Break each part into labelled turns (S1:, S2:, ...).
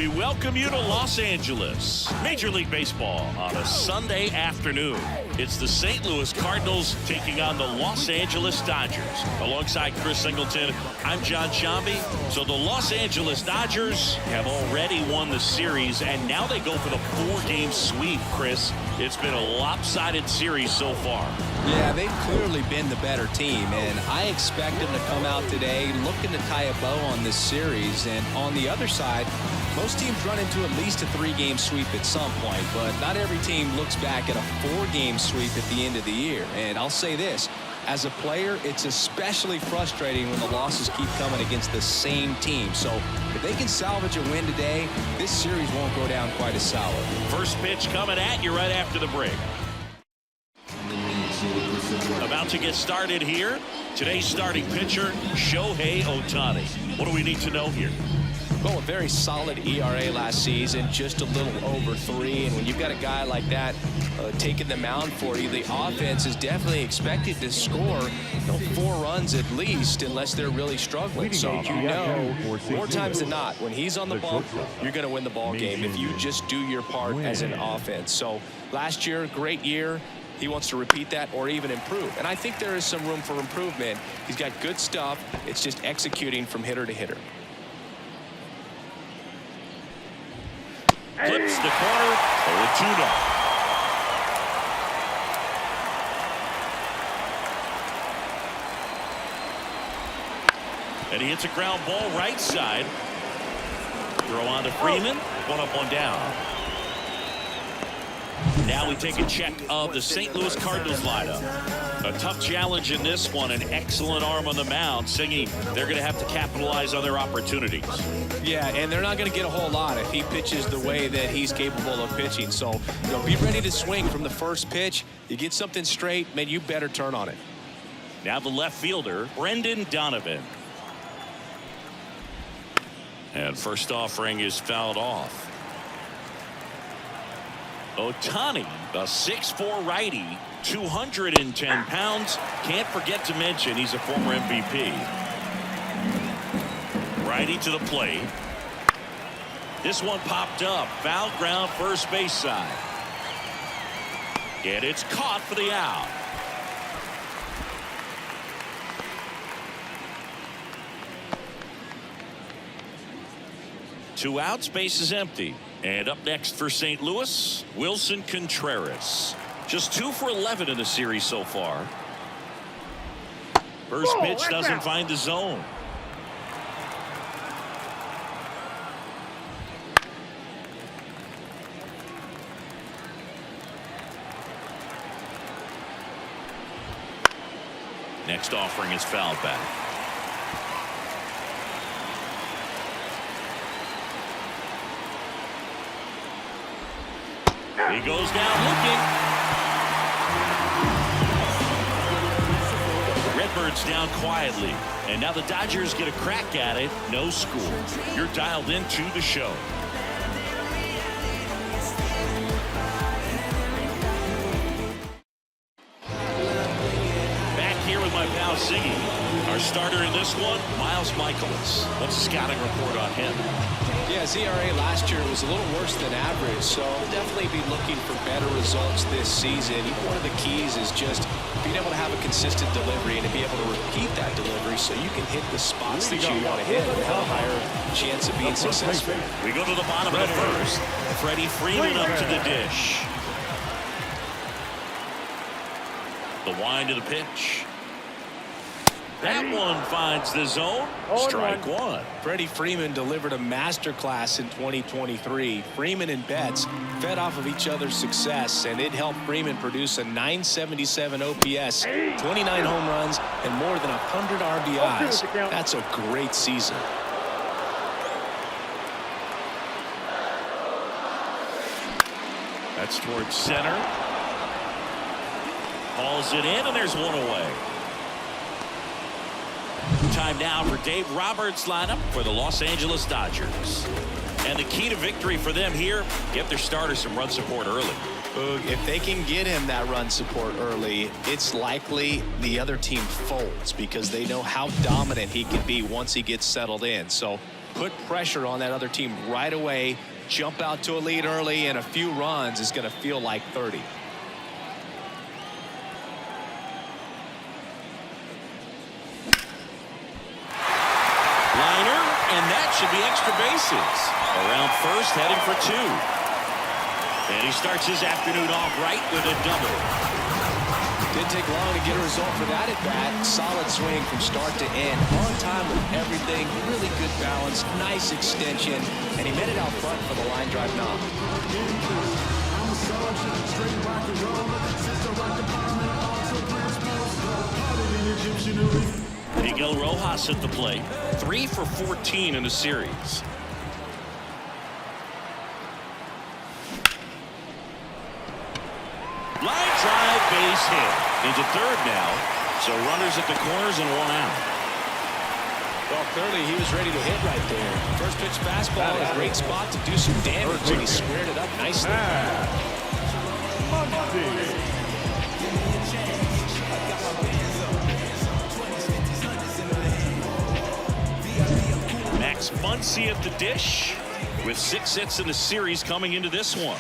S1: We welcome you to Los Angeles. Major League Baseball on a Sunday afternoon. It's the St. Louis Cardinals taking on the Los Angeles Dodgers. Alongside Chris Singleton, I'm John Shambi. So the Los Angeles Dodgers have already won the series, and now they go for the 4-game sweep, Chris. It's been a lopsided series so far.
S2: Yeah, they've clearly been the better team, and I expect them to come out today looking to tie a bow on this series. And on the other side, most teams run into at least a 3-game sweep at some point, but not every team looks back at a 4-game sweep at the end of the year. And I'll say this, as a player, it's especially frustrating when the losses keep coming against the same team. So if they can salvage a win today, this series won't go down quite as sour.
S1: First pitch coming at you right after the break. About to get started here. Today's starting pitcher, Shohei Ohtani. What do we need to know here?
S2: Well, a very solid ERA last season, just a little over 3. And when you've got a guy like that taking the mound for you, the offense is definitely expected to score 4 runs at least, unless they're really struggling. So you know, more times than not, when he's on the bump, you're going to win the ball game if you just do your part as an offense. So last year, great year. He wants to repeat that or even improve. And I think there is some room for improvement. He's got good stuff. It's just executing from hitter to hitter.
S1: Flips the corner. 0-2 And he hits a ground ball right side. Throw on to Freeman. 1 up, 1 down. Now we take a check of the St. Louis Cardinals lineup. A tough challenge in this one. An excellent arm on the mound. Singing, they're going to have to capitalize on their opportunities.
S2: Yeah, and they're not going to get a whole lot if he pitches the way that he's capable of pitching. So, be ready to swing from the first pitch. You get something straight, man, you better turn on it.
S1: Now the left fielder, Brendan Donovan. And first offering is fouled off. Ohtani, a 6'4" righty, 210 pounds. Can't forget to mention he's a former MVP. Righty to the plate. This one popped up. Foul ground, first base side. And it's caught for the out. Two outs, base is empty. And up next for St. Louis, Wilson Contreras. Just 2 for 11 in the series so far. First pitch doesn't find the zone. Next offering is fouled back. He goes down looking. Redbirds down quietly. And now the Dodgers get a crack at it. No score. You're dialed into the show. Back here with my pal Ziggy. Our starter in this one, Miles Michaelis. What's the scouting report on him?
S2: Yeah, his ERA last year was a little worse than average, so we'll definitely be looking for better results this season. One of the keys is just being able to have a consistent delivery and to be able to repeat that delivery so you can hit the spots that you want to hit and have a higher chance of being successful.
S1: We go to the bottom of the first. Freddie Freeman up to the dish. The wind to the pitch. That one finds the zone. Strike 1.
S2: Freddie Freeman delivered a masterclass in 2023. Freeman and Betts fed off of each other's success, and it helped Freeman produce a .977 OPS, 29 home runs, and more than 100 RBIs. That's a great season.
S1: That's towards center. Hauls it in, and there's one away. Time now for Dave Roberts' lineup for the Los Angeles Dodgers. And the key to victory for them here, get their starter some run support early.
S2: If they can get him that run support early, it's likely the other team folds because they know how dominant he can be once he gets settled in. So put pressure on that other team right away, jump out to a lead early, and a few runs is going to feel like 30.
S1: Liner, and that should be extra bases. Around first, heading for 2. And he starts his afternoon off right with a double.
S2: Didn't take long to get a result for that at bat. Solid swing from start to end. On time with everything. Really good balance. Nice extension. And he made it out front for the line drive knock.
S1: Miguel Rojas at the plate. 3 for 14 in the series. Line drive, base hit. Into third now. So runners at the corners and 1 out.
S2: Well, clearly he was ready to hit right there. First pitch fastball, a great spot to do some damage, and he squared it up nicely.
S1: Max Muncy at the dish with 6 hits in the series coming into this one.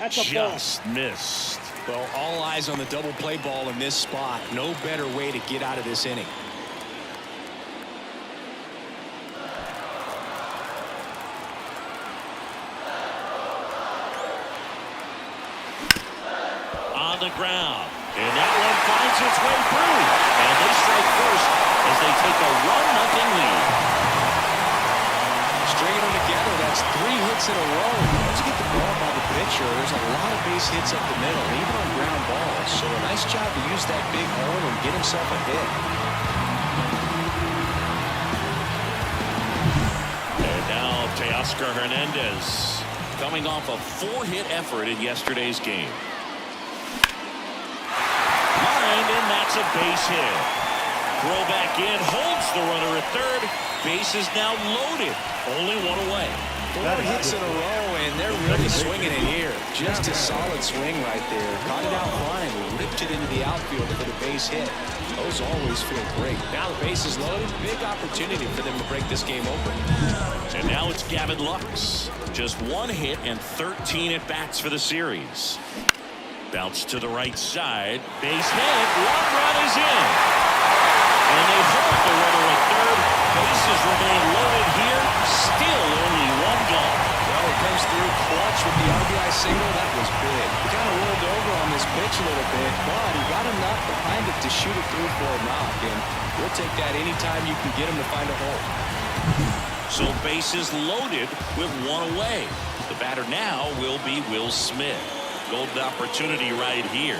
S1: Just missed.
S2: Well, all eyes on the double play ball in this spot. No better way to get out of this inning.
S1: On the ground. And that one finds its way through. And they strike first as they take a 1-0 lead.
S2: Stringing them together, that's 3 hits in a row. Once you get the ball by the pitcher, there's a lot of base hits up the middle, even on ground balls. So a nice job to use that big horn and get himself a hit.
S1: And now Teoscar Hernandez coming off a 4-hit effort in yesterday's game. Lined, and that's a base hit. Throw back in, holds the runner at third. Base is now loaded. Only 1 away.
S2: 4 hits in a row, and they're really swinging it here. Just a solid swing right there. Caught it out fine, ripped it into the outfield for the base hit. Those always feel great. Now the base is loaded. Big opportunity for them to break this game open.
S1: And now it's Gavin Lux. Just 1 hit and 13 at-bats for the series. Bounce to the right side. Base hit. 1 run is in. And they hold the runner at third. Bases remain loaded here. Still only 1 gone.
S2: Well, it comes through clutch with the RBI single. That was big. He kind of rolled over on this pitch a little bit, but he got enough behind it to shoot it through for a knock. And we'll take that anytime you can get him to find a hole.
S1: So bases loaded with 1 away. The batter now will be Will Smith. Golden opportunity right here.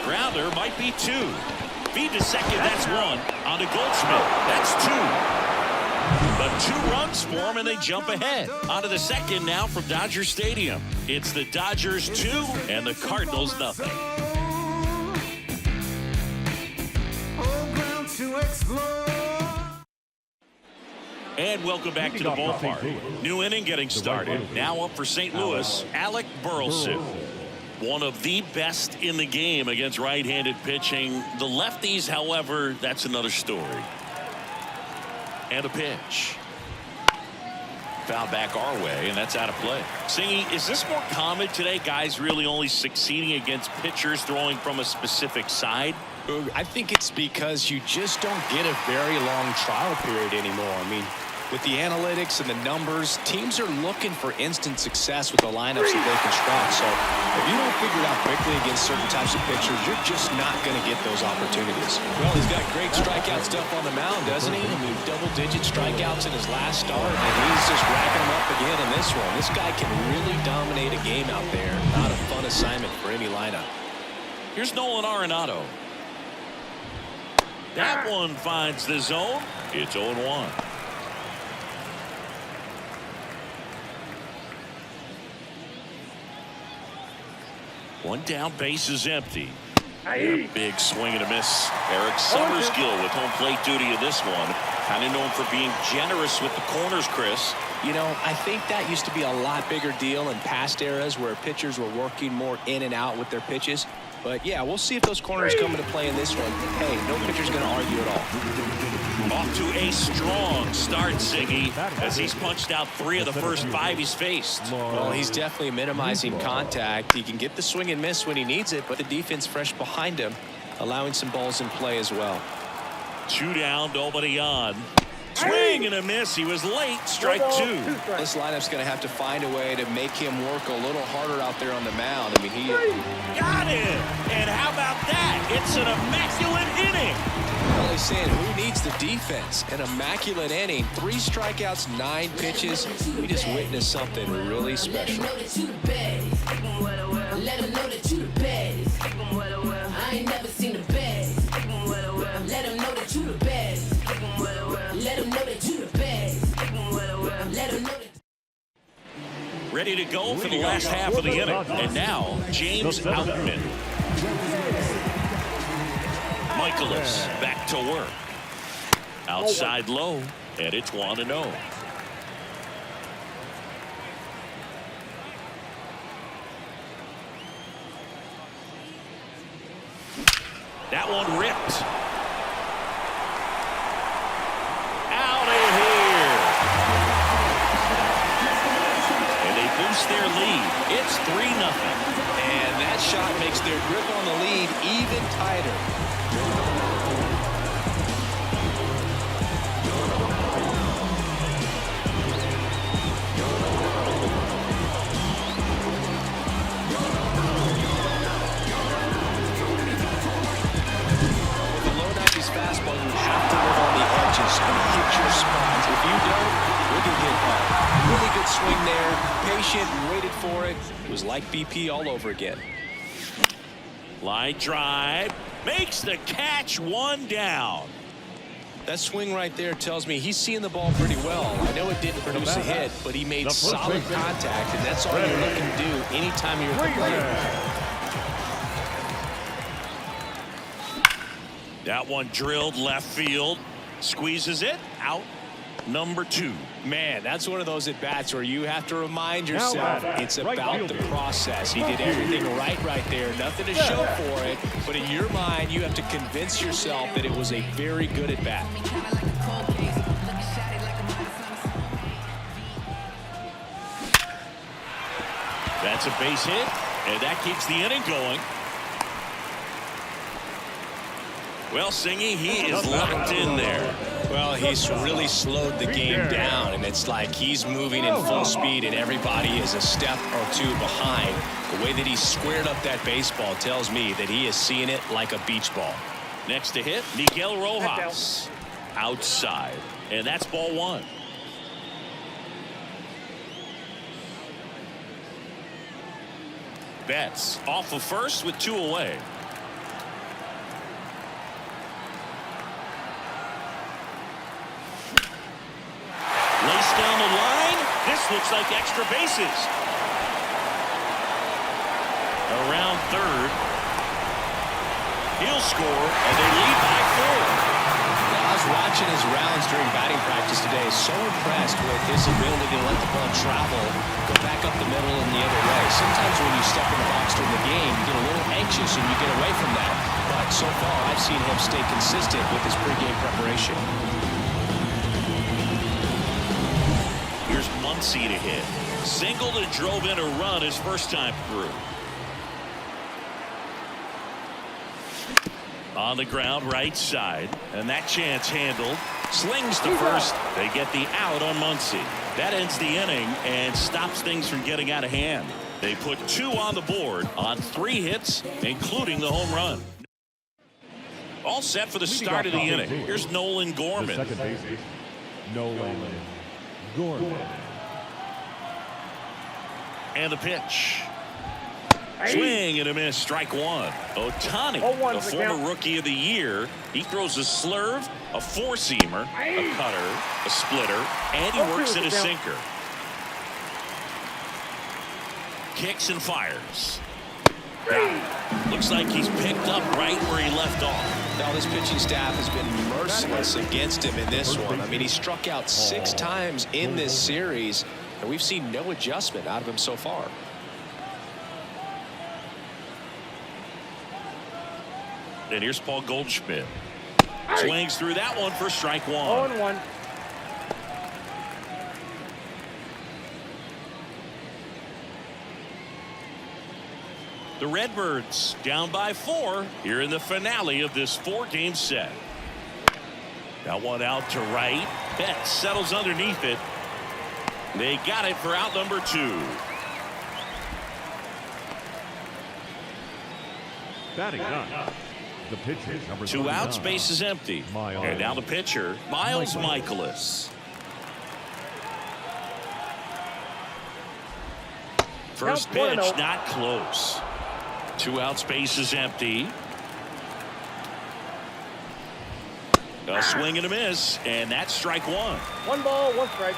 S1: Grounder might be 2. Feed to second, that's 1. On to Goldsmith, that's 2. But 2 runs for him, and they jump ahead. On to the second now from Dodger Stadium. It's the Dodgers 2 and the Cardinals 0. And welcome back to the ballpark. New inning getting started. Now up for St. Louis, Alec Burleson. One of the best in the game against right-handed pitching. The lefties, however, that's another story. And a pitch. Foul back our way, and that's out of play. Singy, is this more common today? Guys really only succeeding against pitchers throwing from a specific side?
S2: I think it's because you just don't get a very long trial period anymore. I mean, with the analytics and the numbers, teams are looking for instant success with the lineups that they construct. So if you don't figure it out quickly against certain types of pitchers, you're just not going to get those opportunities. Well, he's got great strikeout stuff on the mound, doesn't he? I mean, double-digit strikeouts in his last start, and he's just racking them up again in this one. This guy can really dominate a game out there. Not a fun assignment for any lineup.
S1: Here's Nolan Arenado. That one finds the zone. It's 0-1. One down, base is empty. A big swing and a miss. Eric Summerskill with home plate duty in this one. Kind of known for being generous with the corners, Chris.
S2: You know, I think that used to be a lot bigger deal in past eras where pitchers were working more in and out with their pitches. But, yeah, we'll see if those corners come into play in this one. Hey, no pitcher's going to argue at all.
S1: Off to a strong start, Ziggy, as he's punched out 3 of the first 5 he's faced.
S2: Well, he's definitely minimizing contact. He can get the swing and miss when he needs it, but the defense fresh behind him, allowing some balls in play as well.
S1: 2 down, nobody on. Swing and a miss. He was late. Strike 2.
S2: This lineup's going to have to find a way to make him work a little harder out there on the mound. I mean, he
S1: got him. And how about that? It's an immaculate inning.
S2: Well, they're saying who needs the defense? An immaculate inning. 3 strikeouts, 9 pitches. We just witnessed something really special.
S3: Let them know that you the best. I ain't never seen the best. Let them know that you the best. Let them know that you the best. Let them know that.
S1: Ready to go for the last half of the inning. And now, James Outman. Michaelis back to work. Outside low, and it's 1-0. That one ripped. Out of here. And they boost their lead. It's 3-0.
S2: And that shot makes their grip on the lead even tighter. Fastball, you have to live on the edges and hit your spots. If you don't, you'll get hit hard. Really good swing there. Patient, waited for it. It was like BP all over again.
S1: Line drive. Makes the catch. 1 down.
S2: That swing right there tells me he's seeing the ball pretty well. I know it didn't produce a hit, but he made solid contact, and that's all you're looking to do anytime you're at the plate.
S1: That one drilled left field. Squeezes it out. Number 2.
S2: Man, that's one of those at-bats where you have to remind yourself it's about the process. He did everything right there. Nothing to show for it. But in your mind, you have to convince yourself that it was a very good at-bat.
S1: That's a base hit. And that keeps the inning going. Well, Singy, he is locked in there.
S2: Well, he's really slowed the game down, and it's like he's moving in full speed, and everybody is a step or 2 behind. The way that he squared up that baseball tells me that he is seeing it like a beach ball.
S1: Next to hit, Miguel Rojas. Outside. And that's ball 1. Betts off of first with 2 away. Lace down the line. This looks like extra bases. Around third. He'll score, and they lead by 4.
S2: I was watching his rounds during batting practice today. So impressed with his ability to let the ball travel, go back up the middle and the other way. Sometimes when you step in the box during the game, you get a little anxious and you get away from that. But so far, I've seen him stay consistent with his pregame preparation.
S1: Here's Muncy to hit. Singled and drove in a run his first time through. On the ground, right side, and that chance handled. Slings to first. They get the out on Muncy. That ends the inning and stops things from getting out of hand. They put 2 on the board on 3 hits, including the home run. All set for the start of the inning. Here's Nolan Gorman.
S4: The second baseman, Nolan Gorman.
S1: And the pitch. Swing and a miss. Strike 1. Ohtani, the former rookie of the year. He throws a slurve, a 4-seamer, a cutter, a splitter, and he works in a sinker. Kicks and fires. Looks like he's picked up right where he left off.
S2: Now, this pitching staff has been merciless against him in this one. I mean, he struck out 6 times in this series, and we've seen no adjustment out of him so far.
S1: and here's Paul Goldschmidt. Swings through that one for strike one.
S5: 0-1.
S1: The Redbirds down by 4 here in the finale of this 4-game set. Got one out to right. Betts settles underneath it. They got it for out number 2.
S4: Batting up. The pitcher, number
S1: 2 outs,
S4: 39.
S1: base is empty.
S4: Miles.
S1: And now the pitcher, Miles Michaelis. First
S5: Count
S1: pitch,
S5: 1-0.
S1: not close. 2 outs, base is empty. A swing and a miss, and that's strike 1.
S5: 1 ball, 1 strike.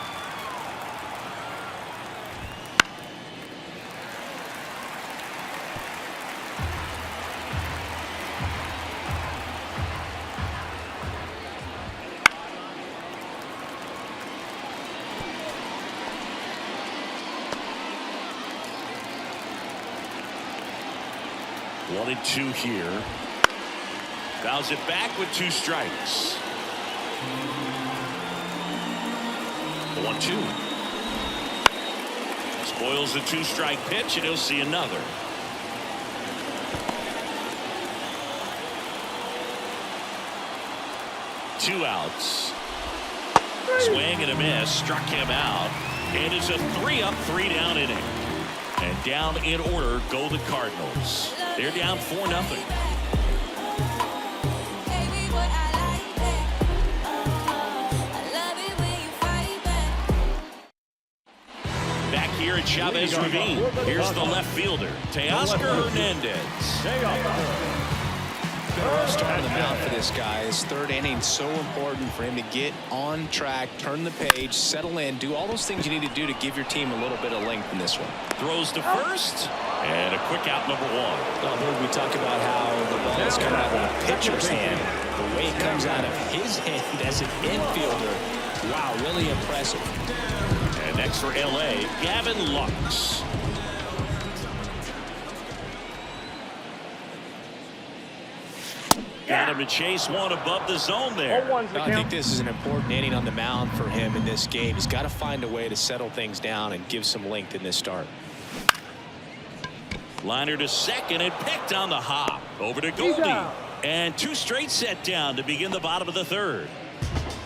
S1: One and 2 here. Fouls it back with 2 strikes. 1-2. Spoils the 2-strike pitch, and he'll see another. Two outs. Swing and a miss. Struck him out. And it's a 3-up, 3-down inning. And down in order go the Cardinals. They're down 4-0. Back here at Chavez Ravine. Here's the left fielder, Teoscar Hernandez.
S2: Rough start on the mound for this guy. His 3rd inning so important for him to get on track, turn the page, settle in, do all those things you need to do to give your team a little bit of length in this one.
S1: Throws to first, and a quick out number 1.
S2: Well, Lord, we talk about how the ball is coming out of the pitcher's hand. The way it comes out of his hand as an infielder, wow, really impressive.
S1: And next for L.A., Gavin Lux. Got him to chase one above the zone there.
S5: 0-1's the
S2: I think
S5: count.
S2: this is an important inning on the mound for him in this game. He's got to find a way to settle things down and give some length in this start.
S1: Liner to second and picked on the hop. Over to Goldie. And 2 straight set down to begin the bottom of the 3rd.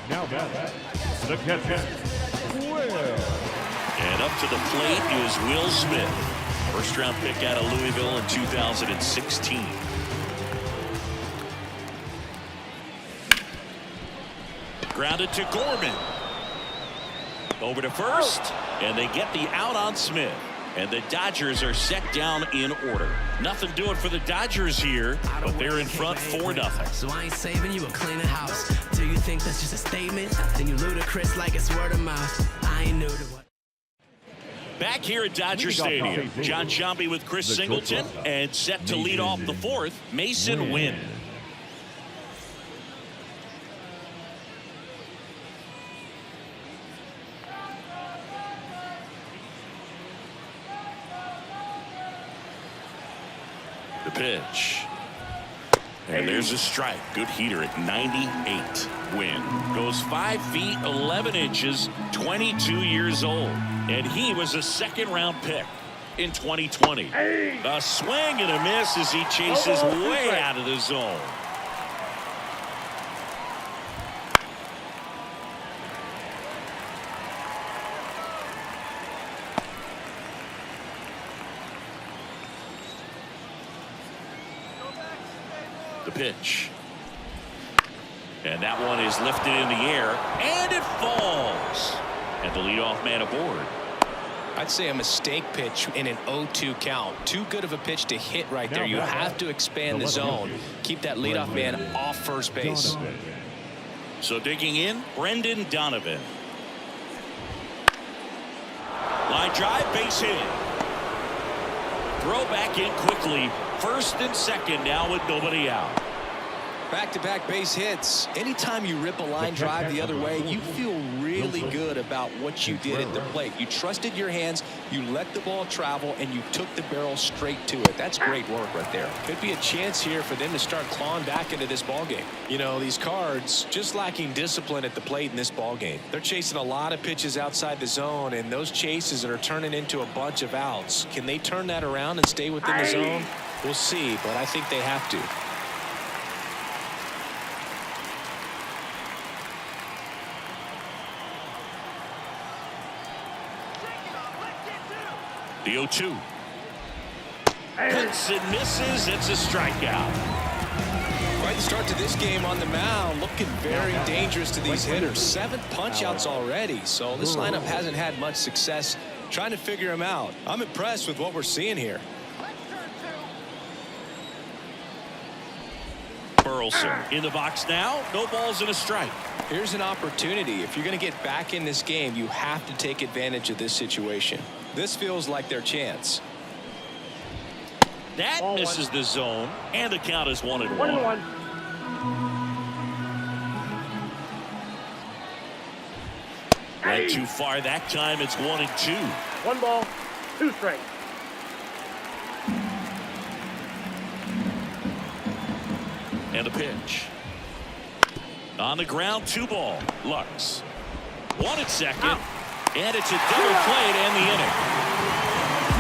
S4: Now back. The catcher. Will.
S1: And up to the plate is Will Smith. First-round pick out of Louisville in 2016. Grounded to Gorman. Over to first, and they get the out on Smith. And the Dodgers are set down in order. Nothing doing for the Dodgers here, but they're in front 4-0.
S6: So I ain't saving you a cleaner house. Do you think that's just a statement? Then you ludicrous like it's word of mouth. I ain't new to what.
S1: Back here at Dodger Stadium, John Sciambi with Chris Singleton, and set to lead off the 4th, Mason Wynn. The pitch. And there's a strike. Good heater at 98. Wynn goes 5 feet 11 inches, 22 years old. And he was a 2nd-round pick in 2020. A swing and a miss as he chases way out of the zone. The pitch. And that one is lifted in the air, and it falls. And the leadoff man aboard.
S2: I'd say a mistake pitch in an 0-2 count. Too good of a pitch to hit right there. You have to expand the zone. Keep that leadoff man off first base.
S1: So digging in, Brendan Donovan. Line drive, base hit. Throw back in quickly. First and second now with nobody out.
S2: Back-to-back base hits. Anytime you rip a line drive the other way, you feel really good about what you did at the plate. You trusted your hands, you let the ball travel, and you took the barrel straight to it. That's great work right there. Could be a chance here for them to start clawing back into this ball game. You know, these Cards just lacking discipline at the plate in this ball game. They're chasing a lot of pitches outside the zone, and those chases are turning into a bunch of outs. Can they turn that around and stay within the zone? We'll see, but I think they have to.
S1: The 0-2. Hits and misses. It's a strikeout.
S2: Right start to this game on the mound, looking very dangerous to these hitters. 7 punch-outs already, so this lineup hasn't had much success trying to figure him out. I'm impressed with what we're seeing here.
S1: Burleson in the box now. No balls and a strike.
S2: Here's an opportunity. If you're going to get back in this game, you have to take advantage of this situation. This feels like their chance.
S1: That misses the zone, and the count is 1-1.
S5: 1-1.
S1: Went too far that time. It's 1-2.
S5: 1 ball, 2 strikes.
S1: And a pitch. On the ground, 2 ball. Lux. 1 at second. And it's a double play to end the inning.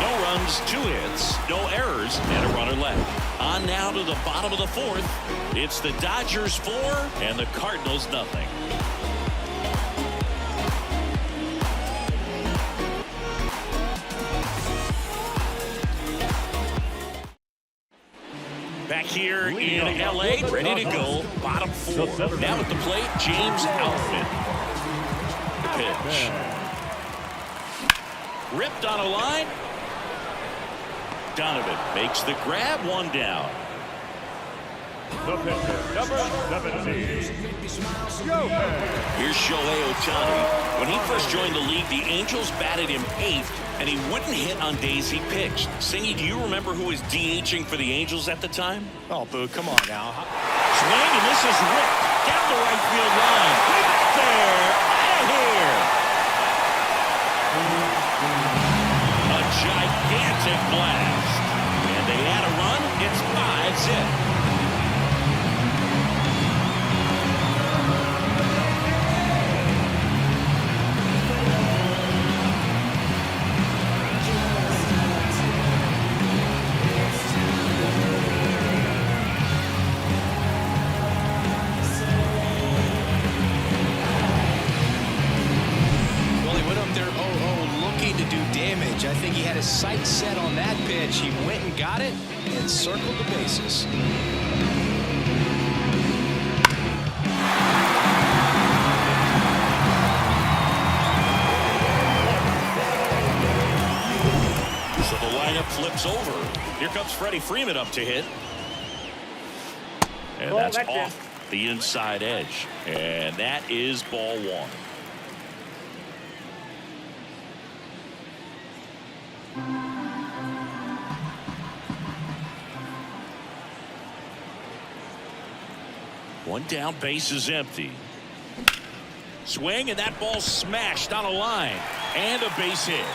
S1: No runs, 2 hits, no errors, and a runner left. On now to the bottom of the 4th. It's the Dodgers 4 and the Cardinals nothing. Back here in L.A., ready to go. Bottom 4. Now at the plate, James Outman. The pitch. Ripped on a line. Donovan makes the grab. 1 down.
S4: The pitcher, number 17.
S1: Here's Shohei Ohtani. When he first joined the league, the Angels batted him 8th, and he wouldn't hit on days he pitched. Singy, do you remember who was DHing for the Angels at the time?
S2: Oh, Boo, come on now.
S1: Swing, and this is ripped down the right field line. Right there, out of here. A gigantic blast. And they had a run. It's 5-zip.
S2: I think he had his sights set on that pitch. He went and got it and circled the bases.
S1: So the lineup flips over. Here comes Freddie Freeman up to hit. And that's off the inside edge. And that is ball 1. One down, base is empty. Swing, and that ball smashed on a line. And a base hit.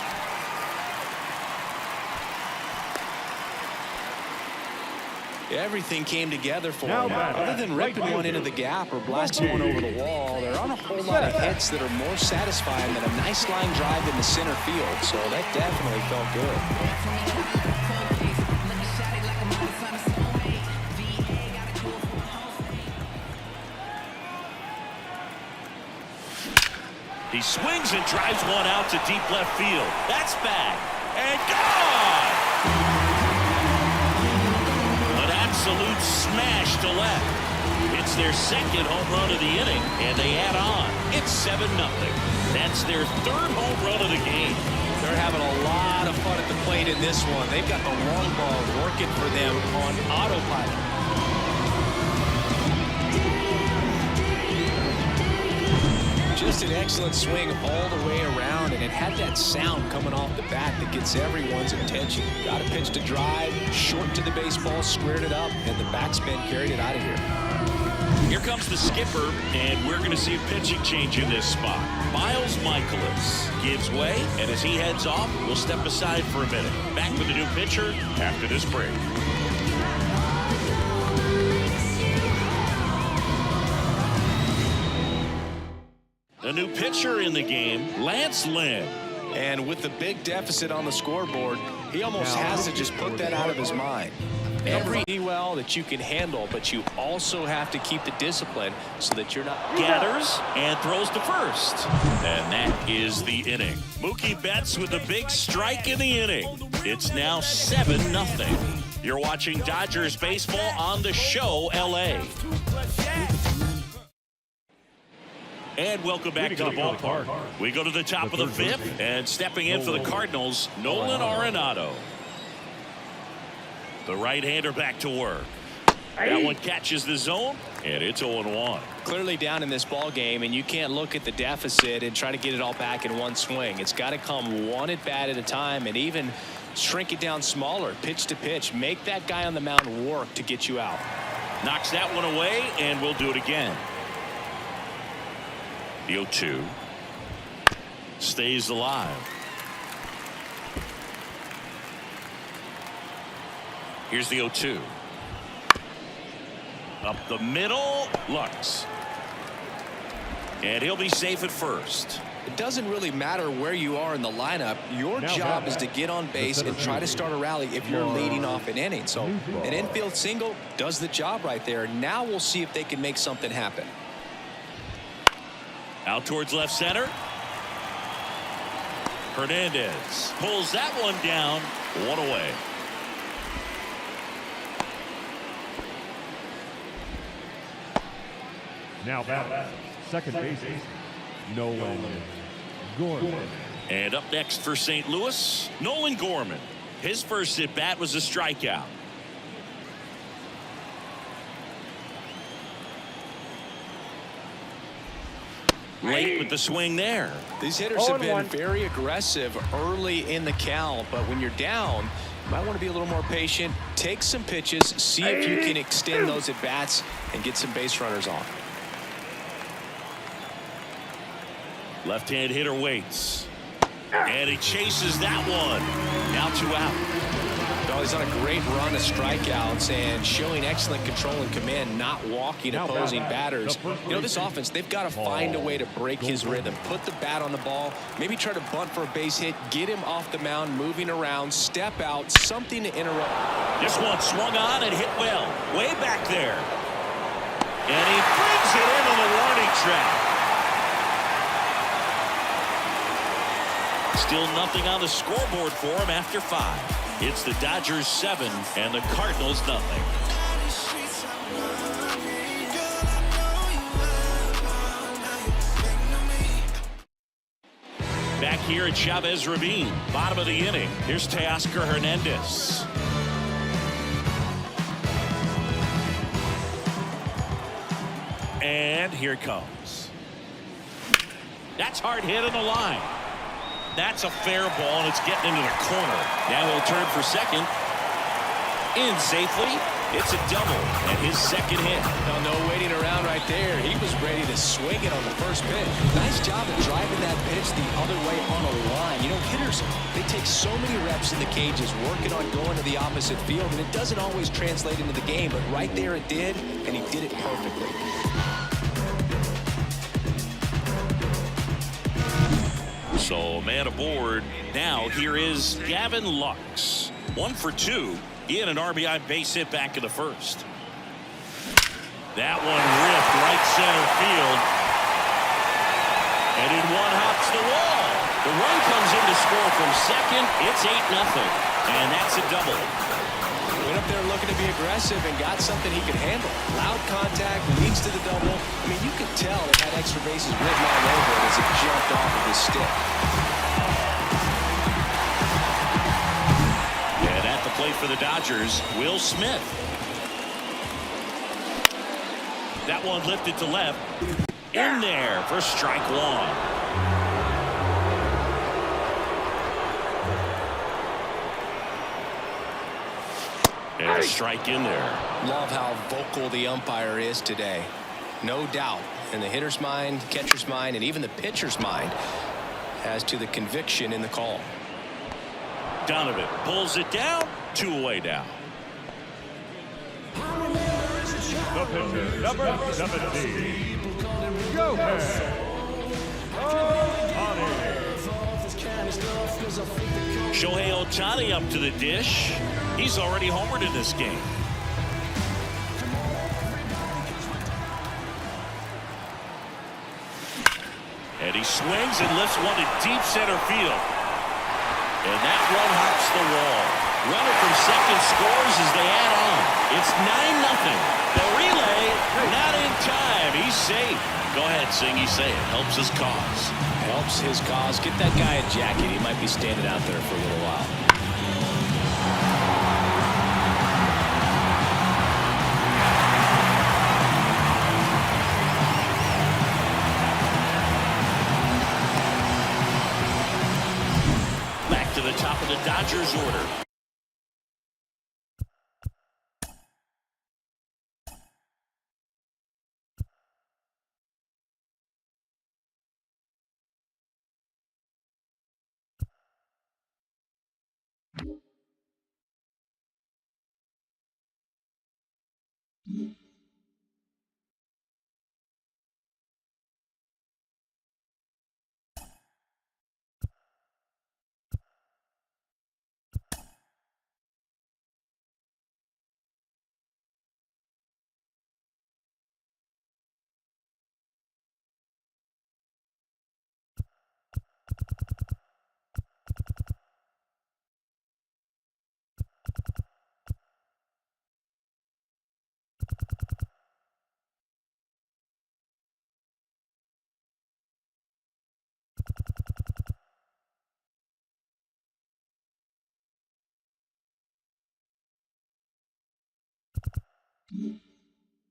S2: Everything came together for him. Other than ripping one into the gap or blasting one over the wall, there aren't a whole lot of hits that are more satisfying than a nice line drive in the center field. So that definitely felt good.
S1: He swings and drives one out to deep left field. That's back and gone. An absolute smash to left. It's their 2nd home run of the inning, and they add on. It's 7-0. That's their 3rd home run of the game.
S2: They're having a lot of fun at the plate in this one. They've got the long ball working for them on autopilot. Just an excellent swing all the way around, and it had that sound coming off the bat that gets everyone's attention. Got a pitch to drive, short to the baseball, squared it up, and the backspin carried it out of here.
S1: Here comes the skipper, and we're going to see a pitching change in this spot. Miles Michaelis gives way, and as he heads off, we'll step aside for a minute. Back with a new pitcher after this break. A new pitcher in the game, Lance Lynn.
S2: And with the big deficit on the scoreboard, he almost has to just put that out of his mind. Every well that you can handle, but you also have to keep the discipline so that you're not.
S1: Gathers and throws to first. And that is the inning. Mookie Betts with a big strike in the inning. It's now 7-0. You're watching Dodgers baseball on the show, LA. And welcome back to the ballpark. We go to the top of the fifth, and stepping in for the Cardinals, Nolan Arenado. The right-hander back to work. That one catches the zone, and it's 0-1.
S2: Clearly down in this ball game, and you can't look at the deficit and try to get it all back in one swing. It's got to come one at bat at a time, and even shrink it down smaller, pitch to pitch. Make that guy on the mound work to get you out.
S1: Knocks that one away, and we'll do it again. The 0-2 stays alive. Here's the 0-2. Up the middle, Lux. And he'll be safe at first.
S2: It doesn't really matter where you are in the lineup. Your job is to get on base and try to start a rally if you're leading off an inning. So an infield single does the job right there. Now we'll see if they can make something happen.
S1: Out towards left center. Hernandez pulls that one down. One away.
S4: Now back, second base, Nolan Gorman.
S1: And up next for St. Louis, Nolan Gorman. His first at bat was a strikeout. Late with the swing there.
S2: These hitters have been very aggressive early in the count, but when you're down, you might want to be a little more patient. Take some pitches, see if you can extend those at bats and get some base runners on.
S1: Left-hand hitter waits. And he chases that one. Now 2 out.
S2: Well, he's on a great run of strikeouts and showing excellent control and command, not walking opposing batters. You know, this offense, they've got to find a way to break his rhythm. Put the bat on the ball, maybe try to bunt for a base hit, get him off the mound, moving around, step out, something to interrupt.
S1: This one swung on and hit well. Way back there. And he brings it in on the warning track. Still nothing on the scoreboard for him after 5. It's the Dodgers 7 and the Cardinals nothing. Back here at Chavez Ravine, bottom of the inning. Here's Teoscar Hernandez. And here it comes. That's hard hit on the line. That's a fair ball, and it's getting into the corner. Now he'll turn for second. In safely. It's a double, and his second hit.
S2: No waiting around right there. He was ready to swing it on the first pitch. Nice job of driving that pitch the other way on a line. You know, hitters, they take so many reps in the cages working on going to the opposite field, and it doesn't always translate into the game, but right there it did, and he did it perfectly.
S1: So man aboard. Now here is Gavin Lux. 1 for 2. He had an RBI base hit back in the first. That one ripped right center field. And in one hops the wall. The run comes in to score from second. It's 8-0. And that's a double.
S2: Went up there looking to be aggressive and got something he could handle. Loud contact, leads to the double. I mean, you could tell it had extra bases written all over it as it jumped off of his stick.
S1: And at the plate for the Dodgers, Will Smith. That one lifted to left. In there for strike 1. And a strike in there.
S2: Love how vocal the umpire is today. no doubt in the hitter's mind, catcher's mind, and even the pitcher's mind as to the conviction in the call.
S1: Donovan pulls it down, 2 away now.
S4: The pitcher, number 17, Shohei Ohtani.
S1: Shohei Ohtani up to the dish. He's already homered in this game. And he swings and lifts one to deep center field. And that one hops the wall. Runner from second scores as they add on. It's 9-0. The relay, not in time. He's safe. Go ahead, Singy, say it. Helps his cause.
S2: Helps his cause. Get that guy a jacket. He might be standing out there for a little while.
S1: Back to the top of the Dodgers order.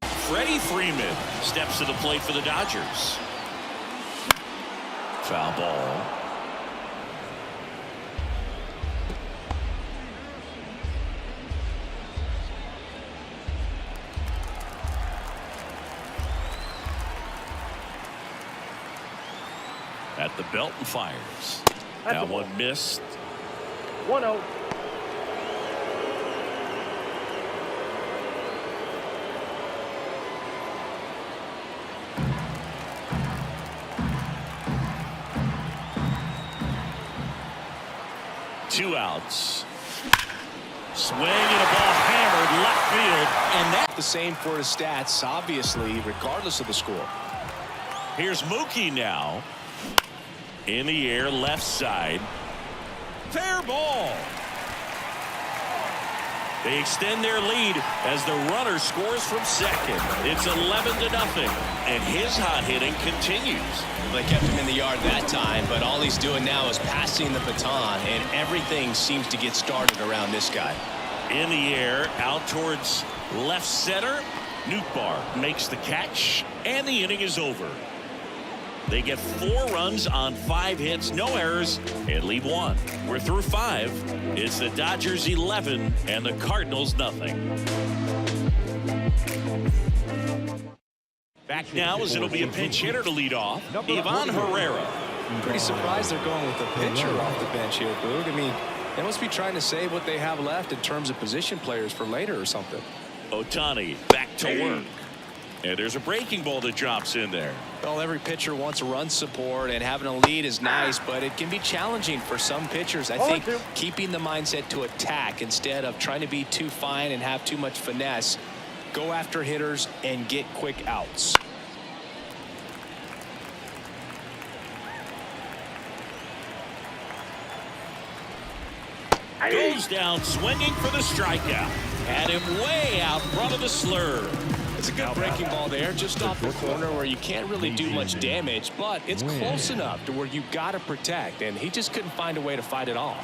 S1: Freddie Freeman steps to the plate for the Dodgers. Foul ball. At the belt and fires. That one missed.
S5: 1-0.
S1: Two outs. Swing and a ball hammered left field. And that
S2: The same for his stats, obviously, regardless of the score.
S1: Here's Mookie now. In the air, left side. Fair ball. They extend their lead as the runner scores from second. It's 11-0, and his hot hitting continues.
S2: They kept him in the yard that time, but all he's doing now is passing the baton, and everything seems to get started around this guy.
S1: In the air, out towards left center. Nootbaar makes the catch, and the inning is over. They get 4 runs on 5 hits, no errors, and leave 1. We're through 5. It's the Dodgers 11 and the Cardinals nothing. Back now as it'll be a pinch hitter to lead off. Ivan Herrera.
S2: Pretty surprised they're going with the pitcher off the bench here, Boog. I mean, they must be trying to save what they have left in terms of position players for later or something.
S1: Ohtani back to work. And there's a breaking ball that drops in there.
S2: Well, every pitcher wants run support, and having a lead is nice, but it can be challenging for some pitchers. I think keeping the mindset to attack instead of trying to be too fine and have too much finesse. Go after hitters and get quick outs.
S1: Goes down swinging for the strikeout. Had him way out front of the slurve.
S2: It's a good breaking ball there, just off the corner where you can't really do much damage, but it's close enough to where you got to protect, and he just couldn't find a way to fight it off.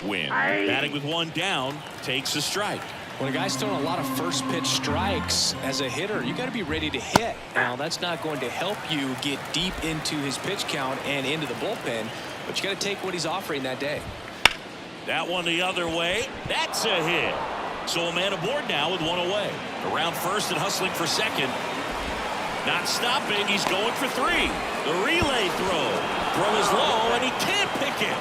S1: Win. Batting with 1 down, takes a strike.
S2: When a guy's throwing a lot of first pitch strikes as a hitter, you got to be ready to hit. Now, that's not going to help you get deep into his pitch count and into the bullpen, but you got to take what he's offering that day.
S1: That one the other way. That's a hit. So a man aboard now with one away. Around first and hustling for second. Not stopping. He's going for three. The relay throw. Throw is low, and he can't pick it.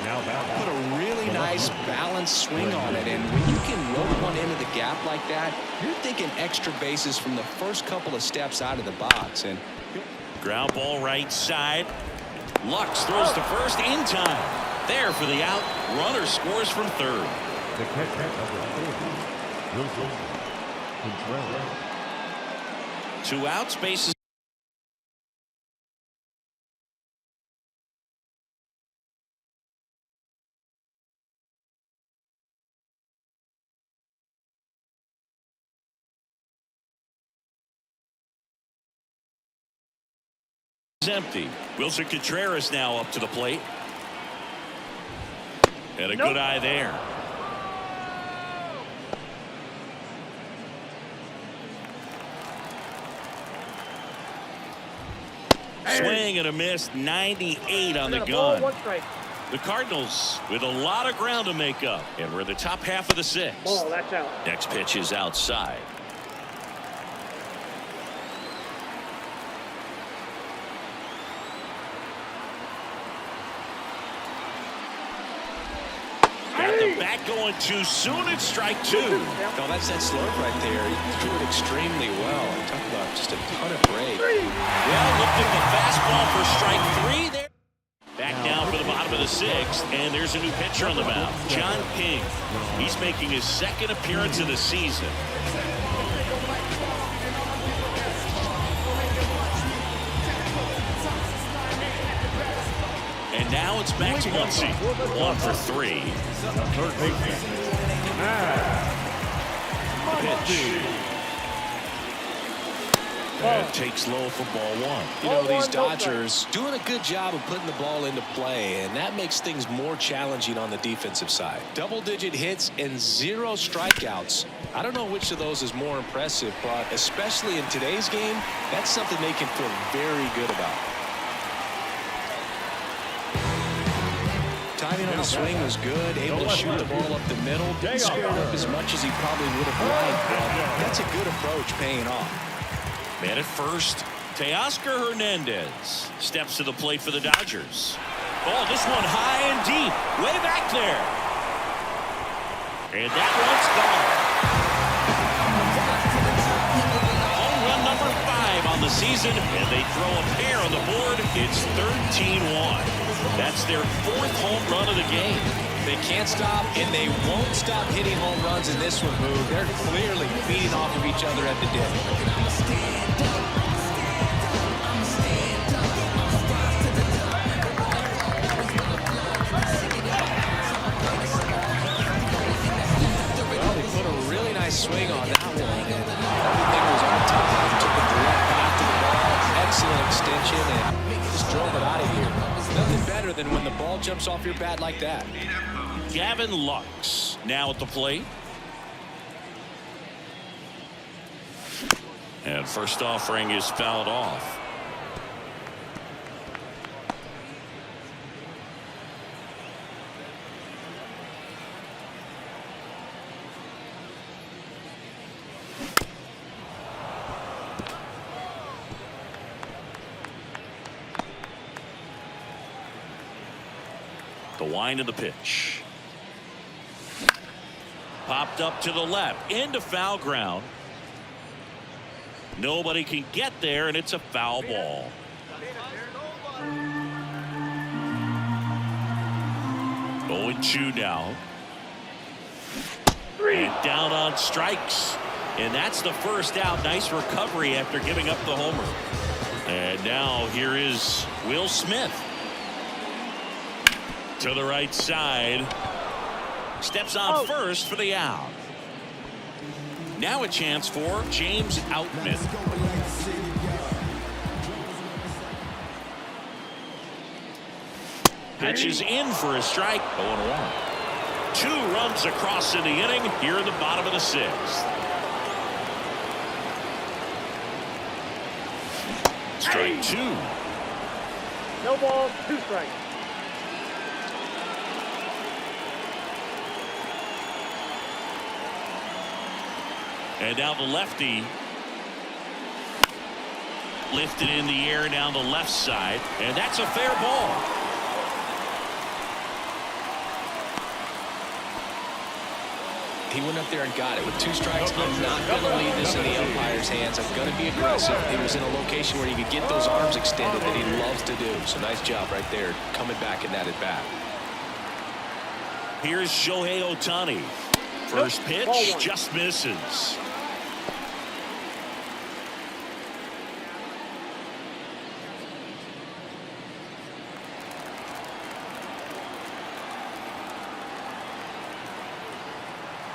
S4: Now back.
S2: Put a really nice balanced swing on it, and when you can rope one into the gap like that, you're thinking extra bases from the first couple of steps out of the box. And
S1: ground ball right side. Lux throws to first in time. There for the out. Runner scores from third.
S4: The catcher number 40, Wilson Contreras.
S1: 2 outs, bases. Empty. Wilson Contreras now up to the plate. And a good eye there. Swing and a miss. 98 on the gun. The Cardinals with a lot of ground to make up. And we're in the top half of the 6th.
S5: Ball, that's out.
S1: Next pitch is outside. Back going too soon. It's strike 2.
S2: no, that's that slurve right there. He threw it extremely well. Talk about just a ton of break.
S1: Well, looked at the fastball for strike 3 there. Back down for the bottom of the 6th, and there's a new pitcher on the mound, John King. He's making his 2nd appearance of the season. And now it's Max Muncy. 1 for 3.
S4: Third baseman.
S1: Pitch. And takes low for ball 1.
S2: You know, these Dodgers doing a good job of putting the ball into play, and that makes things more challenging on the defensive side. Double-digit hits and 0 strikeouts. I don't know which of those is more impressive, but especially in today's game, that's something they can feel very good about. Timing on the swing was good, able to shoot the ball up the middle. Didn't screw it up as much as he probably would have liked, but that's a good approach paying off.
S1: Man at first, Teoscar Hernandez steps to the plate for the Dodgers. Oh, this one high and deep, way back there. And that one's gone. Home run number 5 on the season, and they throw a pair on the board. It's 13-1. That's their 4th home run of the game.
S2: They can't stop, and they won't stop hitting home runs in this one, Boo. They're clearly feeding off of each other at the dip. Well, they put a really nice swing on that one, and everything was on top. Took a direct path to the ball, excellent extension, and just drove it out of here. Nothing better than when the ball jumps off your bat like that.
S1: Gavin Lux now at the plate. And first offering is fouled off. The wind of the pitch. Popped up to the left into foul ground. Nobody can get there, and it's a foul ball. Oh, 2 now. And down on strikes. And that's the first out. Nice recovery after giving up the homer. And now here is Will Smith. To the right side. Steps on first for the out. Now a chance for James Outman. Pitches in for a strike. 0-1. 2 runs across in the inning here in the bottom of the 6th. Strike 2.
S5: No balls, 2 strikes.
S1: And now the lefty. Lifted in the air down the left side. And that's a fair ball.
S2: He went up there and got it. With 2 strikes, I'm not going to leave this in the umpire's hands. I'm going to be aggressive. He was in a location where he could get those arms extended that he loves to do. So nice job right there, coming back in that at bat.
S1: Here's Shohei Ohtani. First pitch just misses.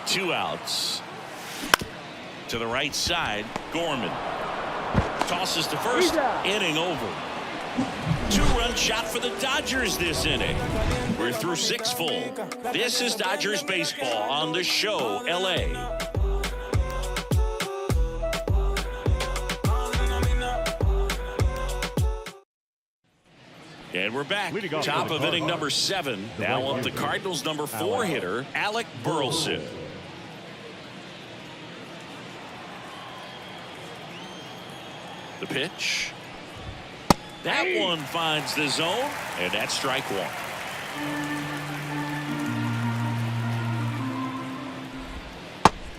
S1: Two outs. To the right side, Gorman tosses to first. Inning over. 2-run shot for the Dodgers this inning. We're through 6 full. This is Dodgers baseball on the show, LA. And we're back. Top of inning number 7. Now up the Cardinals' number 4 hitter, Alec Burleson. The pitch. That one finds the zone, and that's strike 1.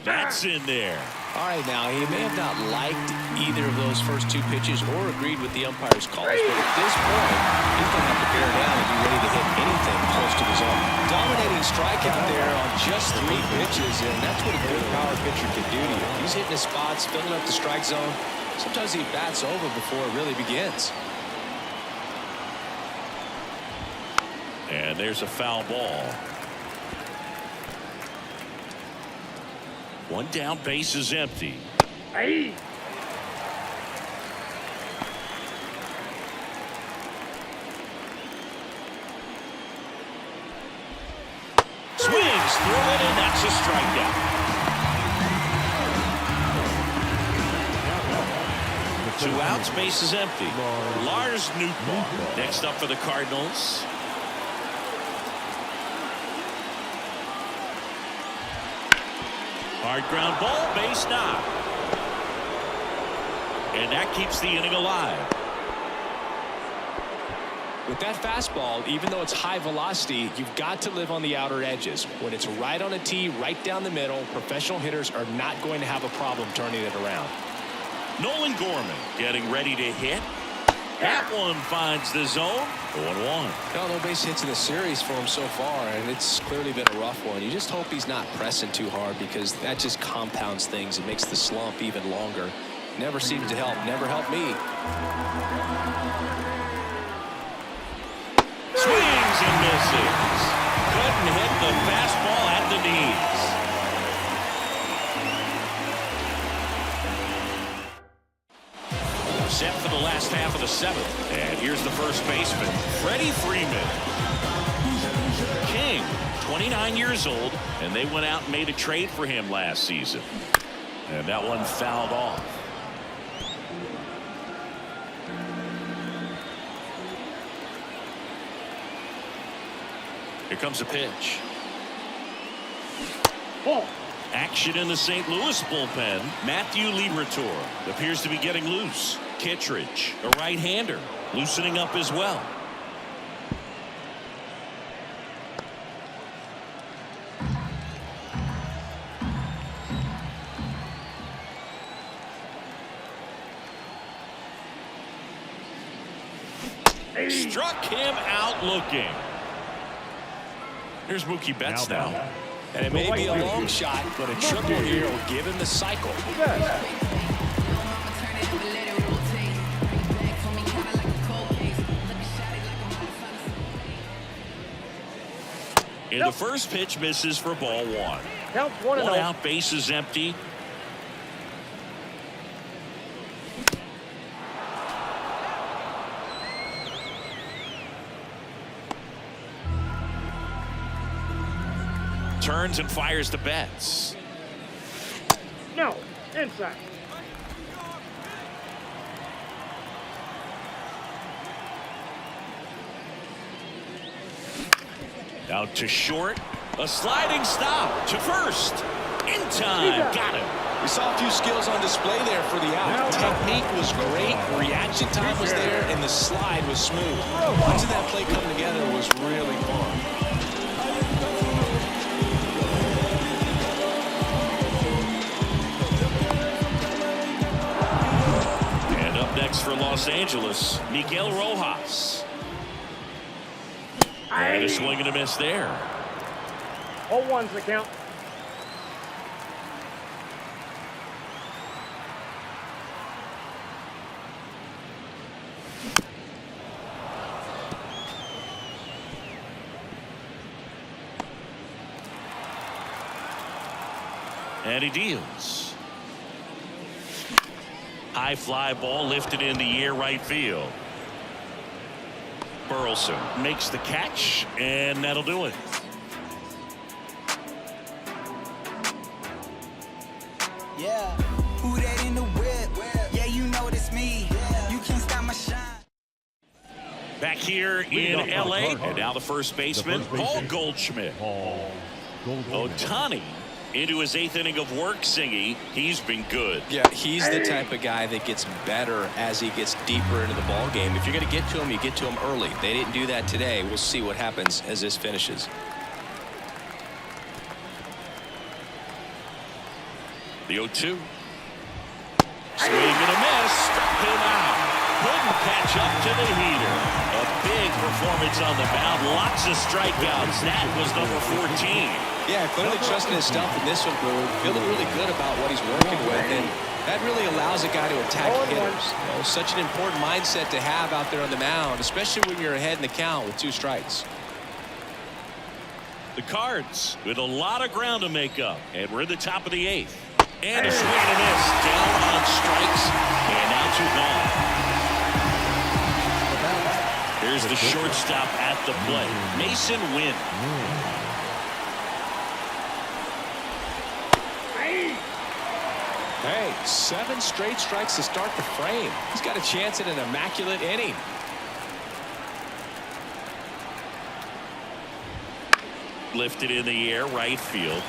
S1: That's in there.
S2: All right, now, he may have not liked either of those first 2 pitches or agreed with the umpire's calls, but at this point, he's going to have to bear down and be ready to hit anything close to the zone. Dominating strikeout there on just 3 pitches, and that's what a good power pitcher can do to you. He's hitting his spots, filling up the strike zone. Sometimes he bats over before it really begins.
S1: And there's a foul ball. 1 down, base is empty.
S5: Hey.
S1: Swings through it, and that's a strikeout. 2 outs, base is empty. Lars Nootbaar next up for the Cardinals. Hard ground ball, base knock. And that keeps the inning alive.
S2: With that fastball, even though it's high velocity, you've got to live on the outer edges. When it's right on a tee, right down the middle, professional hitters are not going to have a problem turning it around.
S1: Nolan Gorman getting ready to hit. That one finds the zone. 1-1.
S2: No base hits in the series for him so far, and it's clearly been a rough one. You just hope he's not pressing too hard, because that just compounds things. It makes the slump even longer. Never seems to help. Never helped me.
S1: Swings and misses. Couldn't hit the fastball at the knees. Set for the last half of the 7th. And here's the first baseman, Freddie Freeman. King, 29 years old, and they went out and made a trade for him last season. And that one fouled off. Here comes a pitch.
S5: Ball.
S1: Action in the St. Louis bullpen. Matthew Liberatore appears to be getting loose. Kittredge, a right-hander, loosening up as well. Struck him out looking. Here's Mookie Betts now.
S2: And it may be a long shot, but a triple here will give him the cycle.
S1: And the first pitch misses for ball 1.
S5: Counts 1-0.
S1: 1 out, base is empty. Turns and fires to Betts.
S5: No, inside.
S1: Out to short. A sliding stop to first. In time. Got him.
S2: We saw a few skills on display there for the out. Technique was great, reaction time was there, and the slide was smooth. Watching that play come together was really fun.
S1: And up next for Los Angeles, Miguel Rojas. And a swing and a miss there.
S5: 0-1's the count.
S1: And he deals. High fly ball lifted in the air right field. Burleson makes the catch, and that'll do it.
S7: Yeah, who that in the whip? Yeah, you know it's me. You can't stop my shine.
S1: Back here in L.A. And now the first baseman, Paul Goldschmidt. Ohtani into his 8th inning of work, Singy. He's been good.
S2: Yeah, he's the type of guy that gets better as he gets deeper into the ball game. If you're going to get to him, you get to him early. They didn't do that today. We'll see what happens as this finishes.
S1: The 0-2. Swing and a miss. Struck him out. Couldn't catch up to the heater. A big performance on the mound. Lots of strikeouts. That was number 14.
S2: Yeah, clearly trusting his stuff in this one, Brew. Feeling really good about what he's working with, and that really allows a guy to attack hitters. You know, such an important mindset to have out there on the mound, especially when you're ahead in the count with 2 strikes.
S1: The Cards with a lot of ground to make up, and we're in the top of the 8th. And a swing and a miss. Down on strikes, and now 2 gone. Here's the shortstop at the plate, Mason Wynn.
S2: Hey, 7 straight strikes to start the frame. He's got a chance at an immaculate inning.
S1: Lifted in the air, right field.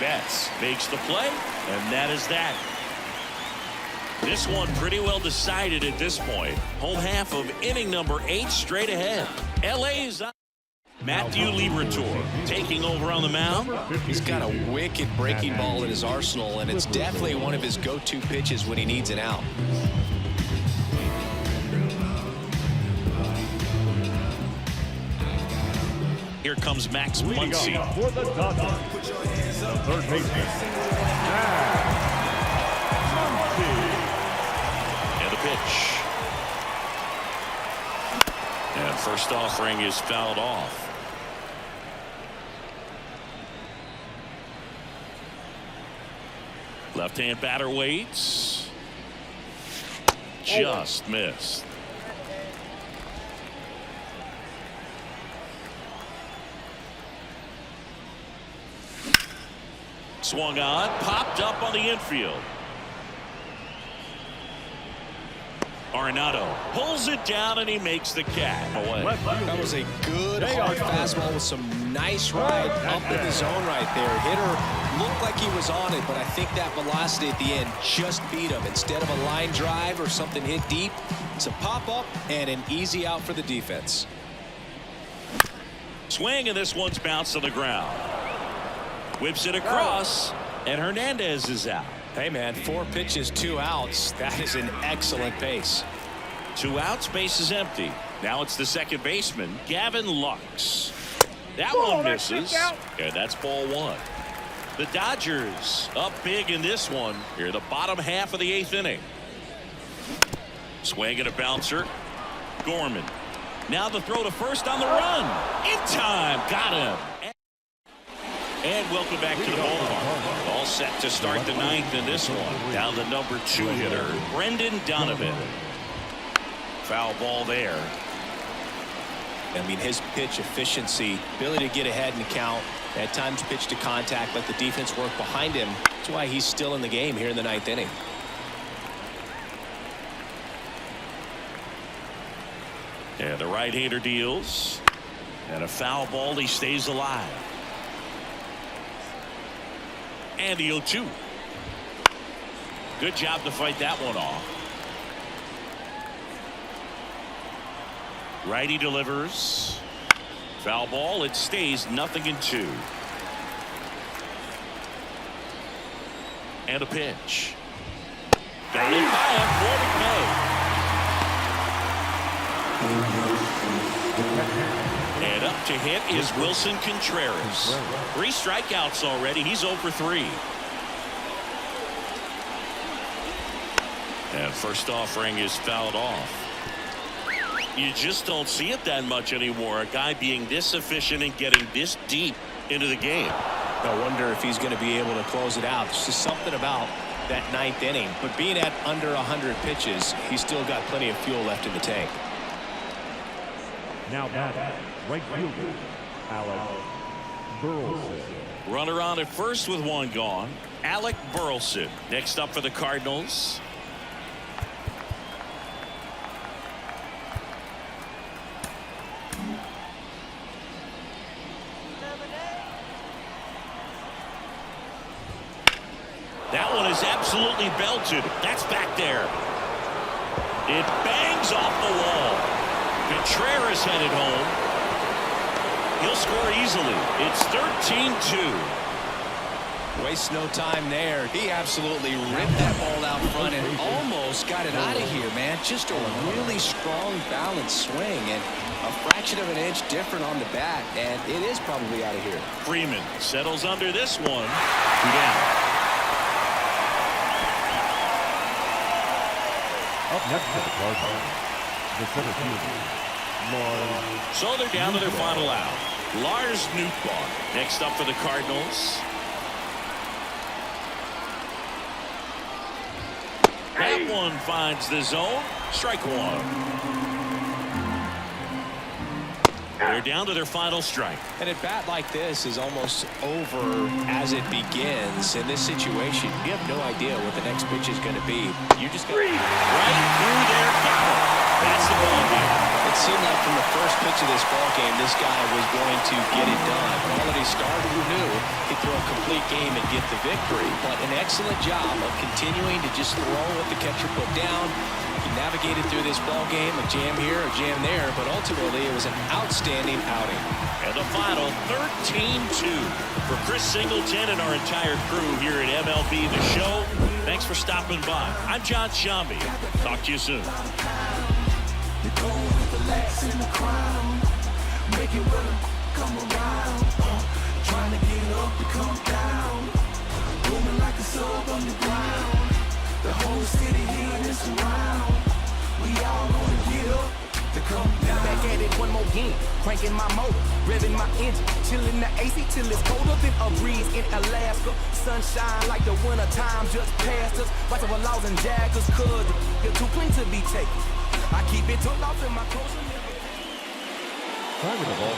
S1: Betts makes the play, and that is that. This one pretty well decided at this point. Home half of inning number 8 straight ahead. LA's up. Matthew Liberatore taking over on the mound.
S2: He's got a wicked breaking ball in his arsenal, and it's definitely one of his go-to pitches when he needs an out.
S1: Here comes Max Muncy.
S4: For the Dodgers, the third baseman,
S1: And the pitch. And first offering is fouled off. Left-hand batter waits. Just missed. Swung on, popped up on the infield. Arenado pulls it down, and he makes the catch away.
S2: That was a good hard fastball with some nice ride up in the zone right there. Hitter looked like he was on it, but I think that velocity at the end just beat him. Instead of a line drive or something hit deep, it's a pop-up and an easy out for the defense.
S1: Swing, and this one's bounced on the ground. Whips it across, and Hernandez is out.
S2: Hey, man, 4 pitches, 2 outs. That is an excellent pace.
S1: 2 outs, base is empty. Now it's the second baseman, Gavin Lux. That one misses, and that's ball 1. The Dodgers up big in this one. Here, the bottom half of the 8th inning. Swing and a bouncer. Gorman. Now the throw to first on the run. In time. Got him. And welcome back to the ballpark. All set to start the 9th in this one. Down the number 2 hitter, Brendan Donovan. Foul ball there.
S2: I mean, his pitch efficiency, ability to get ahead in the count, at times pitch to contact, let the defense work behind him. That's why he's still in the game here in the 9th inning.
S1: And the right-hander deals. And a foul ball, he stays alive. And the 0-2. Good job to fight that one off. Righty delivers. Foul ball. It stays 0-2. And a pitch. Got it by him for And up to hit is Wilson Contreras. 3 strikeouts already. He's 0 for 3. And first offering is fouled off. You just don't see it that much anymore. A guy being this efficient and getting this deep into the game.
S2: I wonder if he's going to be able to close it out. There's just something about that 9th inning. But being at under 100 pitches, he's still got plenty of fuel left in the tank.
S4: Now batting, right fielder, Alec Burleson.
S1: Runner on at first with 1 gone. Alec Burleson next up for the Cardinals. That one is absolutely belted. That's back there. It bangs off the wall. Contreras headed home. He'll score easily. It's 13-2.
S2: Wastes no time there. He absolutely ripped that ball out front and almost got it out of here, man. Just a really strong balanced swing and a fraction of an inch different on the bat, and it is probably out of here.
S1: Freeman settles under this one. 2 down.
S4: Up next for the Cardinals, the center fielder, Lars.
S1: So they're down to their final out. Lars Nootbaar next up for the Cardinals. That one finds the zone. Strike 1. They're down to their final strike.
S2: And a bat like this is almost over as it begins. In this situation, you have no idea what the next pitch is going to be. You just got
S1: right through their counter. That's the ball game.
S2: It seemed like from the first pitch of this ball game, this guy was going to get it done. But all that he started, who knew he'd throw a complete game and get the victory. But an excellent job of continuing to just throw what the catcher put down. He navigated through this ball game, a jam here, a jam there, but ultimately it was an outstanding outing.
S1: And the final 13-2 for Chris Singleton and our entire crew here at MLB The Show. Thanks for stopping by. I'm John Shambi. Talk to you soon.
S8: The whole city here is around. We all gonna get up to come down. Back at it one more game, cranking my motor, revving my engine, chilling the AC till it's colder than a breeze in Alaska. Sunshine like the winter time just passed us. Watch our laws and jaggers, cause you're too clean to be taken. I keep it tucked off in my clothes.
S4: Time of the ball,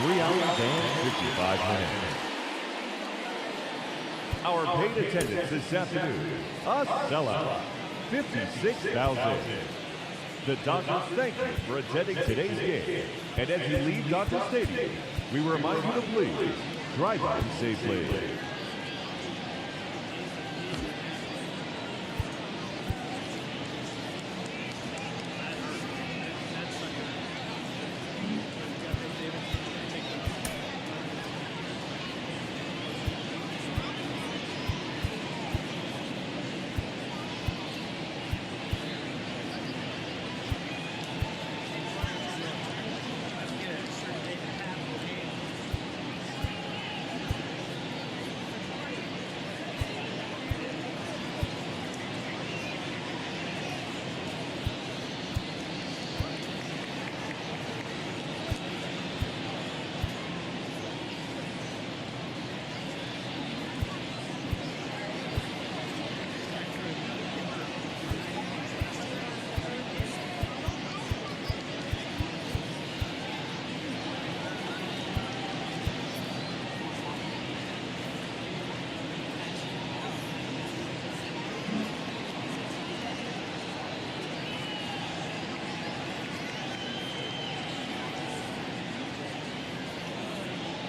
S4: 3 hours and 55 minutes. Our paid attendance this afternoon, a sellout, 56,000. The Dodgers thank you for attending today's game. And as you leave Dodger Stadium, we remind you to please drive on safely.